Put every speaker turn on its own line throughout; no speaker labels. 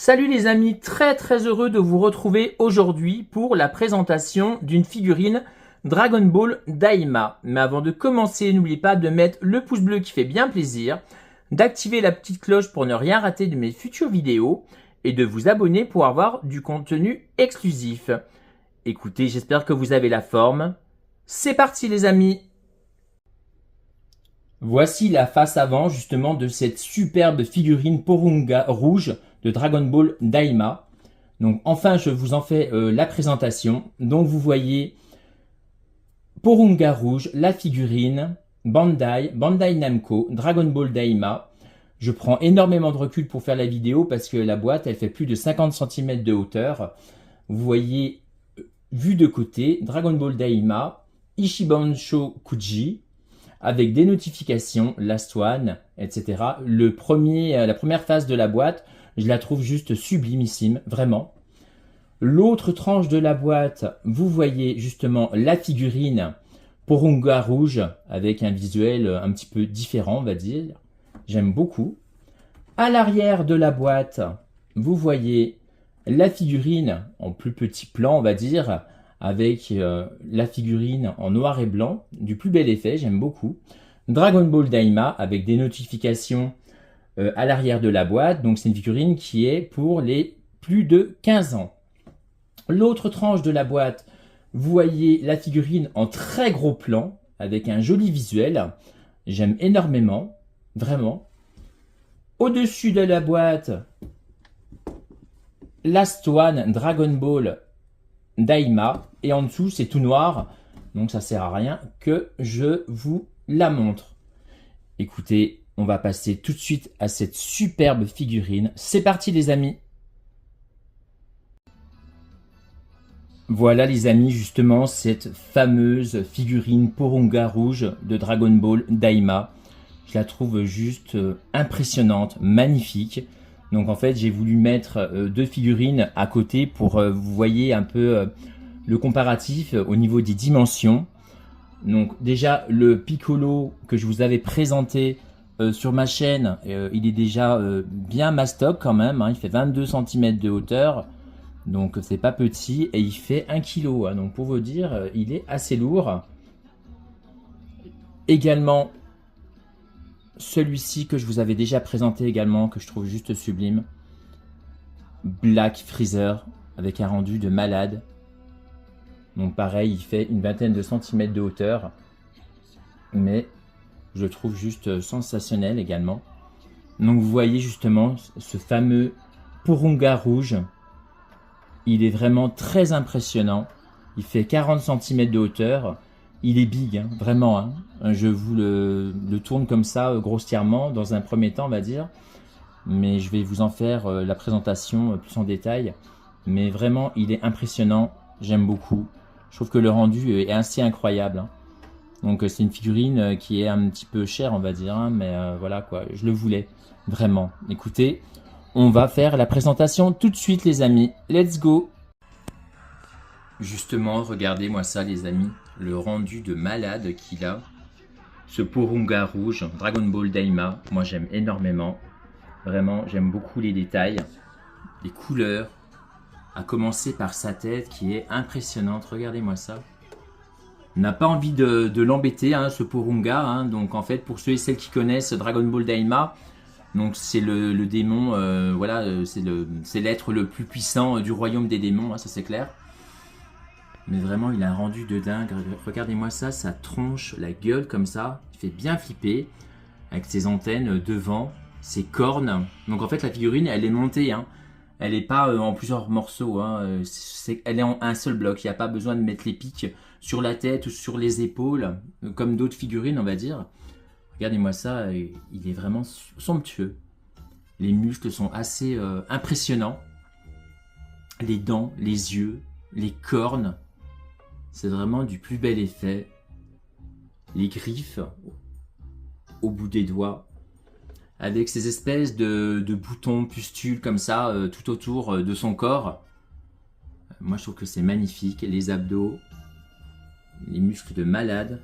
Salut les amis, très heureux de vous retrouver aujourd'hui pour la présentation d'une figurine Dragon Ball Daima. Mais avant de commencer, n'oubliez pas de mettre le pouce bleu qui fait bien plaisir, d'activer la petite cloche pour ne rien rater de mes futures vidéos et de vous abonner pour avoir du contenu exclusif. Écoutez, j'espère que vous avez la forme. C'est parti les amis! Voici la face avant justement de cette superbe figurine Porunga rouge de Dragon Ball Daima. Donc enfin je vous en fais la présentation. Donc vous voyez Porunga rouge, la figurine, Bandai Namco, Dragon Ball Daima. Je prends énormément de recul pour faire la vidéo parce que la boîte elle fait plus de 50 cm de hauteur. Vous voyez vue de côté, Dragon Ball Daima, Ishibansho Kuji, avec des notifications, Last One, etc. La première phase de la boîte, je la trouve juste sublimissime, vraiment. L'autre tranche de la boîte, vous voyez justement la figurine Porunga rouge, avec un visuel un petit peu différent, on va dire. J'aime beaucoup. À l'arrière de la boîte, vous voyez la figurine en plus petit plan, on va dire, avec la figurine en noir et blanc, du plus bel effet, j'aime beaucoup. Dragon Ball Daima avec des notifications à l'arrière de la boîte, donc c'est une figurine qui est pour les plus de 15 ans. L'autre tranche de la boîte, vous voyez la figurine en très gros plan, avec un joli visuel, j'aime énormément, vraiment. Au-dessus de la boîte, Last One Dragon Ball Daima, et en dessous c'est tout noir, donc ça sert à rien que je vous la montre. Écoutez, on va passer tout de suite à cette superbe figurine. C'est parti les amis. Voilà les amis, justement cette fameuse figurine Porunga rouge de Dragon Ball Daima. Je la trouve juste impressionnante, magnifique. Donc en fait j'ai voulu mettre deux figurines à côté pour vous voyez un peu le comparatif au niveau des dimensions. Donc déjà le Piccolo que je vous avais présenté sur ma chaîne, il est déjà bien mastoc quand même, hein, il fait 22 cm de hauteur, donc c'est pas petit et il fait 1 kg, hein, donc pour vous dire il est assez lourd. Également celui-ci que je vous avais déjà présenté également, que je trouve juste sublime. Black Freezer, avec un rendu de malade. Donc pareil, il fait une vingtaine de centimètres de hauteur. Mais je trouve juste sensationnel également. Donc vous voyez justement ce fameux Porunga rouge. Il est vraiment très impressionnant. Il fait 40 cm de hauteur. Il est big, hein, vraiment. Hein. Je vous le tourne comme ça, grossièrement, dans un premier temps, on va dire. Mais je vais vous en faire la présentation plus en détail. Mais vraiment, il est impressionnant. J'aime beaucoup. Je trouve que le rendu est assez incroyable. Hein. Donc, c'est une figurine qui est un petit peu chère, on va dire. Hein, mais voilà, quoi. Je le voulais. Vraiment. Écoutez, on va faire la présentation tout de suite, les amis. Let's go! Justement, regardez-moi ça, les amis. Le rendu de malade qu'il a. Ce Porunga rouge, Dragon Ball Daima, moi j'aime énormément. Vraiment, j'aime beaucoup les détails, les couleurs, à commencer par sa tête qui est impressionnante. Regardez-moi ça. On n'a pas envie de l'embêter, hein, ce Porunga. Hein. Donc en fait, pour ceux et celles qui connaissent Dragon Ball Daima, donc c'est le démon, voilà, c'est l'être le plus puissant du royaume des démons, hein, ça c'est clair. Mais vraiment, il a un rendu de dingue. Regardez-moi ça, sa tronche, la gueule comme ça. Il fait bien flipper. Avec ses antennes devant, ses cornes. Donc en fait, la figurine, elle est montée. Hein. Elle n'est pas en plusieurs morceaux. Hein. Elle est en un seul bloc. Il n'y a pas besoin de mettre les pics sur la tête ou sur les épaules. Comme d'autres figurines, on va dire. Regardez-moi ça. Il est vraiment somptueux. Les muscles sont assez impressionnants. Les dents, les yeux, les cornes. C'est vraiment du plus bel effet. Les griffes au bout des doigts. Avec ces espèces de boutons, pustules comme ça, tout autour de son corps. Moi, je trouve que c'est magnifique. Les abdos, les muscles de malade.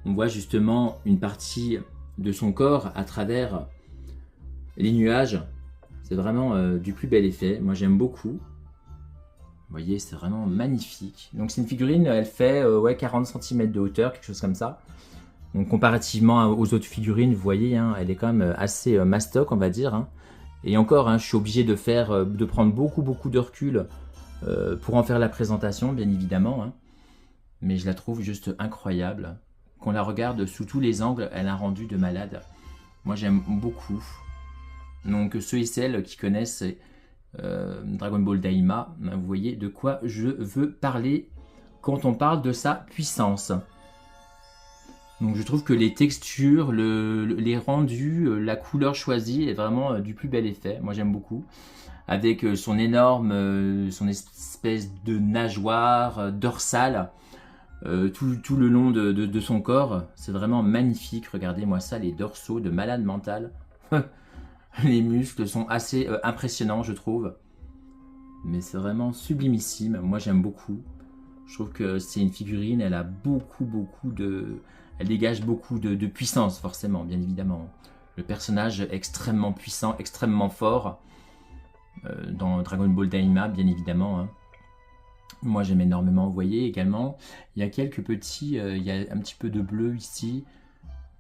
On voit justement une partie de son corps à travers les nuages. C'est vraiment du plus bel effet. Moi, j'aime beaucoup. Vous voyez, c'est vraiment magnifique. Donc, c'est une figurine, elle fait ouais, 40 cm de hauteur, quelque chose comme ça. Donc, comparativement aux autres figurines, vous voyez, hein, elle est quand même assez mastoc, on va dire. Hein. Et encore, hein, je suis obligé de prendre beaucoup de recul pour en faire la présentation, bien évidemment. Hein. Mais je la trouve juste incroyable. Qu'on la regarde sous tous les angles, elle a un rendu de malade. Moi, j'aime beaucoup. Donc, ceux et celles qui connaissent Dragon Ball Daima, vous voyez de quoi je veux parler quand on parle de sa puissance. Donc, je trouve que les textures, les rendus, la couleur choisie est vraiment du plus bel effet. Moi, j'aime beaucoup. Avec son espèce de nageoire dorsale tout le long de son corps. C'est vraiment magnifique. Regardez-moi ça, les dorsaux de malade mental. Les muscles sont assez impressionnants, je trouve. Mais c'est vraiment sublimissime. Moi, j'aime beaucoup. Je trouve que c'est une figurine. Elle a beaucoup de... Elle dégage beaucoup de puissance, forcément, bien évidemment. Le personnage est extrêmement puissant, extrêmement fort. Dans Dragon Ball Daima, bien évidemment. Hein. Moi, j'aime énormément. Vous voyez également, il y a quelques petits... il y a un petit peu de bleu ici.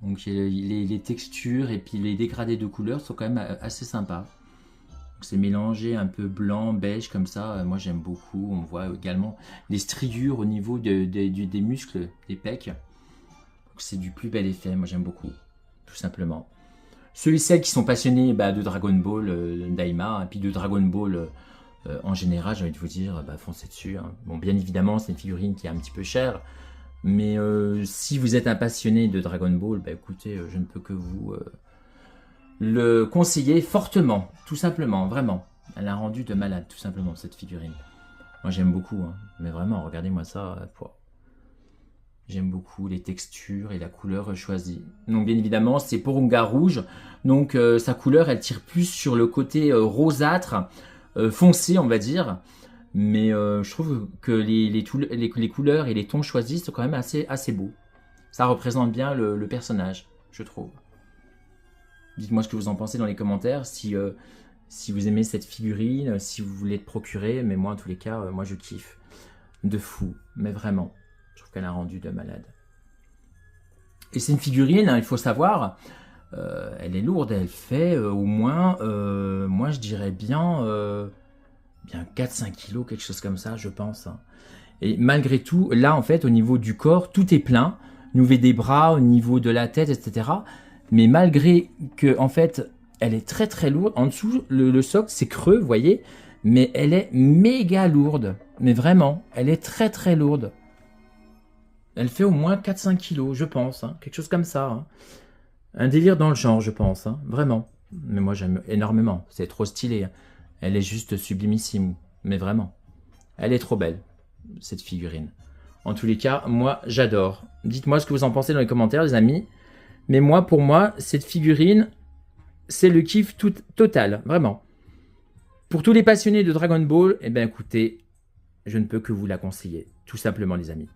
Donc les textures et puis les dégradés de couleurs sont quand même assez sympas. C'est mélangé un peu blanc, beige comme ça. Moi j'aime beaucoup. On voit également les striures au niveau des muscles, des pecs. C'est du plus bel effet. Moi j'aime beaucoup, tout simplement. Ceux et celles qui sont passionnés de Dragon Ball Daima et puis de Dragon Ball en général, j'ai envie de vous dire, foncez dessus. Hein. Bon, bien évidemment, c'est une figurine qui est un petit peu chère. Mais si vous êtes un passionné de Dragon Ball, écoutez, je ne peux que vous le conseiller fortement, tout simplement, vraiment. Elle a un rendu de malade, tout simplement, cette figurine. Moi, j'aime beaucoup, hein, mais vraiment, regardez-moi ça. J'aime beaucoup les textures et la couleur choisie. Donc, bien évidemment, c'est Porunga rouge. Donc, sa couleur, elle tire plus sur le côté rosâtre, foncé, on va dire. Mais je trouve que les couleurs et les tons choisis sont quand même assez beaux. Ça représente bien le personnage, je trouve. Dites-moi ce que vous en pensez dans les commentaires, si vous aimez cette figurine, si vous voulez te procurer. Mais moi, en tous les cas, moi je kiffe. De fou, mais vraiment. Je trouve qu'elle a un rendu de malade. Et c'est une figurine, hein, il faut savoir, elle est lourde, elle fait au moins, moi je dirais bien 4-5 kilos, quelque chose comme ça, je pense. Et malgré tout, là, en fait, au niveau du corps, tout est plein. Au niveau des bras, au niveau de la tête, etc. Mais malgré que, en fait, elle est très lourde. En dessous, le socle, c'est creux, vous voyez. Mais elle est méga lourde. Mais vraiment, elle est très lourde. Elle fait au moins 4-5 kilos, je pense. Hein. Quelque chose comme ça. Hein. Un délire dans le genre, je pense. Hein. Vraiment. Mais moi, j'aime énormément. C'est trop stylé. Hein. Elle est juste sublimissime, mais vraiment. Elle est trop belle, cette figurine. En tous les cas, moi, j'adore. Dites-moi ce que vous en pensez dans les commentaires, les amis. Mais moi, pour moi, cette figurine, c'est le kiff total, vraiment. Pour tous les passionnés de Dragon Ball, eh bien, écoutez, je ne peux que vous la conseiller, tout simplement, les amis.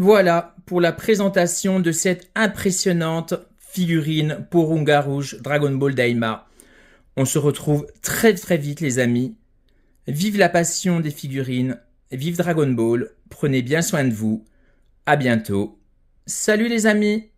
Voilà pour la présentation de cette impressionnante figurine Porunga rouge Dragon Ball Daima. On se retrouve très très vite les amis. Vive la passion des figurines, vive Dragon Ball, prenez bien soin de vous. À bientôt. Salut les amis!